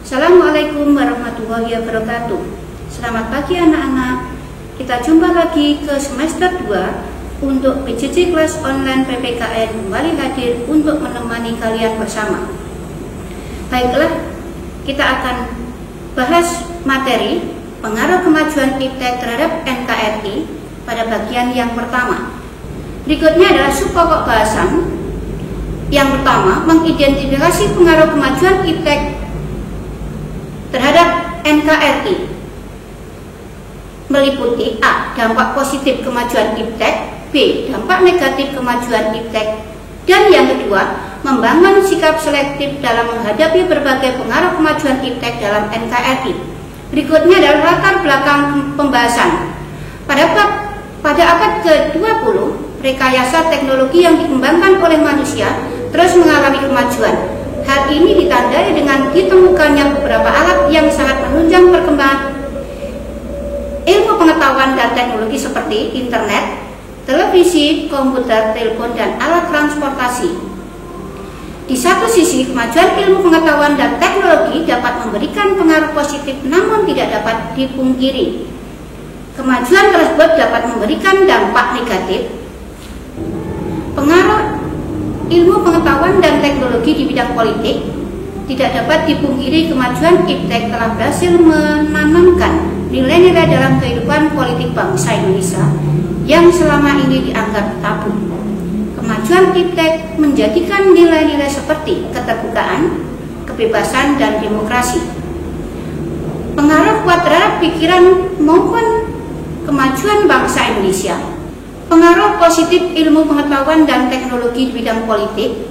Assalamualaikum warahmatullahi wabarakatuh. Selamat pagi anak-anak. Kita jumpa lagi ke semester 2 untuk PJJ kelas online PPKN kembali hadir untuk menemani kalian bersama. Baiklah, kita akan bahas materi pengaruh kemajuan iptek terhadap NKRI pada bagian yang pertama. Berikutnya adalah subpokok bahasan. Yang pertama, mengidentifikasi pengaruh kemajuan iptek terhadap NKRI. Meliputi A. Dampak positif kemajuan iptek, B. Dampak negatif kemajuan iptek, dan yang kedua, membangun sikap selektif dalam menghadapi berbagai pengaruh kemajuan iptek dalam NKRI. Berikutnya adalah latar belakang pembahasan. Pada abad ke-20, rekayasa teknologi yang dikembangkan oleh manusia terus mengalami kemajuan. Hal ini ditandai dengan ditemukannya beberapa alat yang sangat menunjang perkembangan ilmu pengetahuan dan teknologi seperti internet, televisi, komputer, telepon, dan alat transportasi. Di satu sisi, kemajuan ilmu pengetahuan dan teknologi dapat memberikan pengaruh positif namun tidak dapat dipungkiri. Kemajuan tersebut dapat memberikan dampak negatif. Pengaruh ilmu pengetahuan dan teknologi di bidang politik tidak dapat dipungkiri. Kemajuan iptek telah berhasil menanamkan nilai-nilai dalam kehidupan politik bangsa Indonesia yang selama ini dianggap tabu. Kemajuan iptek menjadikan nilai-nilai seperti keterbukaan, kebebasan, dan demokrasi. Pengaruh kuat terhadap pikiran maupun kemajuan bangsa Indonesia. Pengaruh positif ilmu pengetahuan dan teknologi di bidang politik,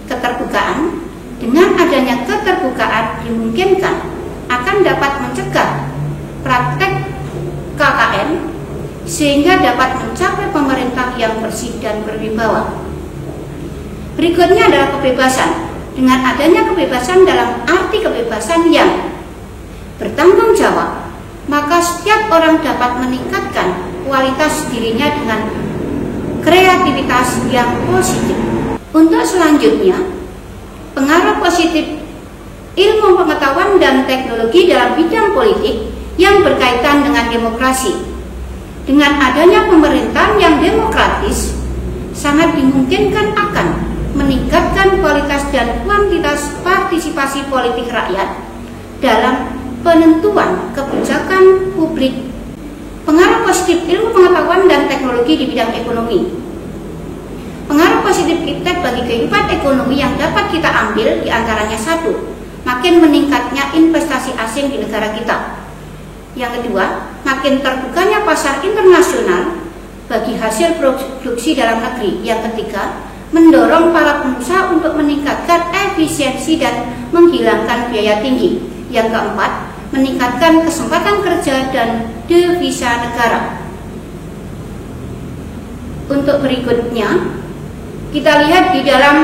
keterbukaan. Dengan adanya keterbukaan dimungkinkan akan dapat mencegah praktek KKN sehingga dapat mencapai pemerintah yang bersih dan berwibawa. Berikutnya adalah kebebasan. Dengan adanya kebebasan dalam arti kebebasan yang bertanggung jawab, maka setiap orang dapat meningkatkan kualitas dirinya dengan kreativitas yang positif. Untuk selanjutnya, pengaruh positif ilmu pengetahuan dan teknologi dalam bidang politik yang berkaitan dengan demokrasi. Dengan adanya pemerintahan yang demokratis, sangat dimungkinkan akan meningkatkan kualitas dan kuantitas partisipasi politik rakyat dalam penentuan kebijakan publik. Pengaruh positif ilmu pengetahuan dan teknologi di bidang ekonomi. Pengaruh positif iptek bagi kehidupan ekonomi yang dapat kita ambil diantaranya satu, makin meningkatnya investasi asing di negara kita. Yang kedua, makin terbukanya pasar internasional bagi hasil produksi dalam negeri. Yang ketiga, mendorong para pengusaha untuk meningkatkan efisiensi dan menghilangkan biaya tinggi. Yang keempat, meningkatkan kesempatan kerja dan devisa negara. Untuk berikutnya, kita lihat di dalam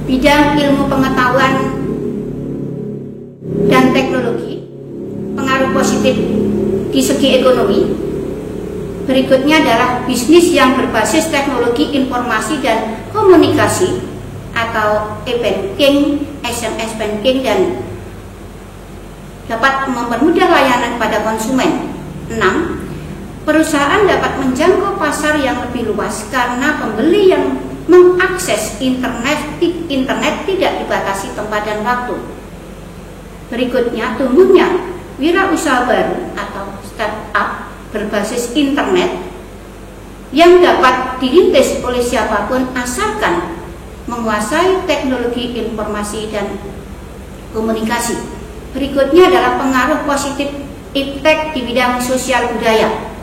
bidang ilmu pengetahuan dan teknologi, pengaruh positif di segi ekonomi. Berikutnya adalah bisnis yang berbasis teknologi informasi dan komunikasi atau e-banking, SMS banking, dan dapat mempermudah layanan pada konsumen. 6. Perusahaan dapat menjangkau pasar yang lebih luas karena pembeli yang mengakses internet tidak dibatasi tempat dan waktu. Berikutnya, tumbuhnya wirausaha baru atau startup berbasis internet yang dapat dirintis oleh siapapun asalkan menguasai teknologi informasi dan komunikasi. Berikutnya adalah pengaruh positif iptek di bidang sosial budaya.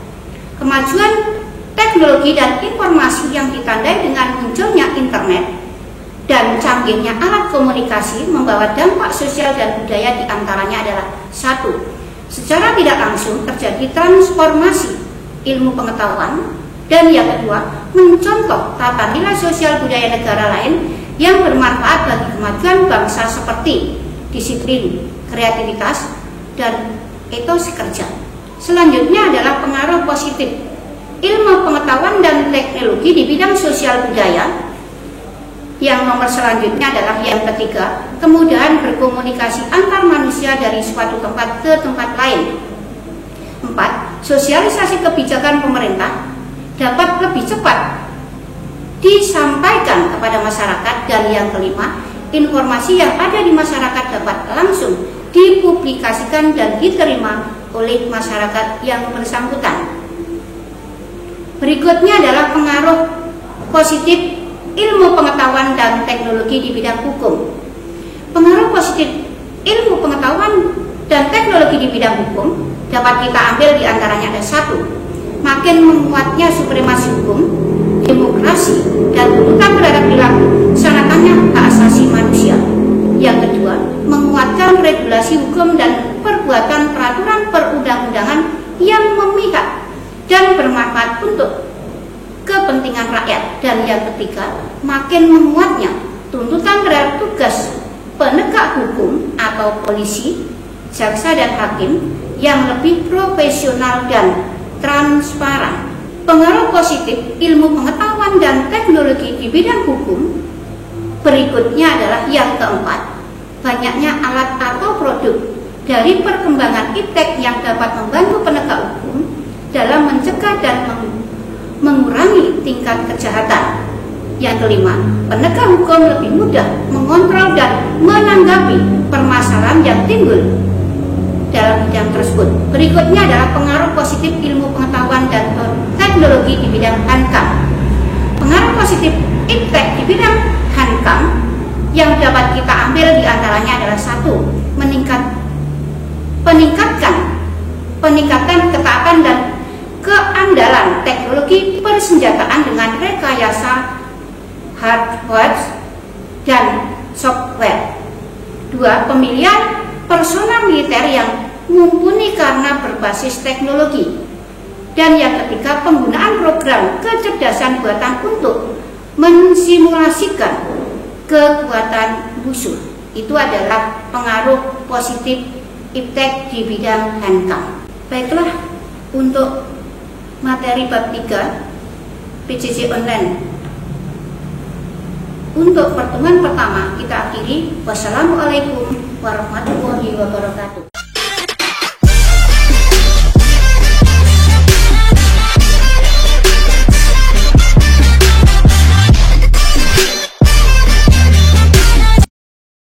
Kemajuan teknologi dan informasi yang ditandai dengan munculnya internet dan canggihnya alat komunikasi membawa dampak sosial dan budaya, diantaranya adalah satu, secara tidak langsung terjadi transformasi ilmu pengetahuan, dan yang kedua, mencontoh tata nilai sosial budaya negara lain yang bermanfaat bagi kemajuan bangsa seperti disiplin, kreativitas, dan etos kerja. Selanjutnya adalah pengaruh positif ilmu pengetahuan dan teknologi di bidang sosial budaya. Yang nomor selanjutnya adalah yang ketiga, kemudahan berkomunikasi antar manusia manusia dari suatu tempat ke tempat lain. 4. Sosialisasi kebijakan pemerintah dapat lebih cepat disampaikan kepada masyarakat. Dan yang kelima, informasi yang ada di masyarakat dapat langsung dipublikasikan dan diterima oleh masyarakat yang bersangkutan. Berikutnya adalah pengaruh positif ilmu pengetahuan dan teknologi di bidang hukum. Pengaruh positif ilmu pengetahuan dan teknologi di bidang hukum dapat kita ambil di antaranya ada 1. Makin menguatnya supremasi hukum, demokrasi, dan tuntutan terhadap perilaku sanatannya hak asasi manusia. Yang kedua, menguatkan regulasi hukum dan perbuatan peraturan perundang-undangan yang memihak dan bermanfaat untuk kepentingan rakyat. Dan yang ketiga, makin menguatnya tuntutan terhadap tugas penegak hukum atau polisi, jaksa, dan hakim yang lebih profesional dan transparan. Pengaruh positif ilmu pengetahuan dan teknologi di bidang hukum berikutnya adalah yang keempat, banyaknya alat atau produk dari perkembangan iptek yang dapat membantu penegak hukum dalam mencegah dan mengurangi tingkat kejahatan. Yang kelima, penegak hukum lebih mudah mengontrol dan menanggapi permasalahan yang timbul dalam bidang tersebut. Berikutnya adalah pengaruh positif ilmu pengetahuan dan teknologi di bidang hankam. Pengaruh positif iptek di bidang hankam yang dapat kita ambil diantaranya adalah 1. Peningkatan ketaatan dan keandalan teknologi persenjataan dengan rekayasa hardware dan software. 2. Pemilihan personal militer yang mumpuni karena berbasis teknologi. Dan yang ketiga, penggunaan program kecerdasan buatan untuk mensimulasikan kekuatan musuh. Itu adalah pengaruh positif iptek di bidang hankam. Baiklah, untuk materi bab 3 PJJ online untuk pertemuan pertama kita akhiri. Wassalamualaikum warahmatullahi wabarakatuh.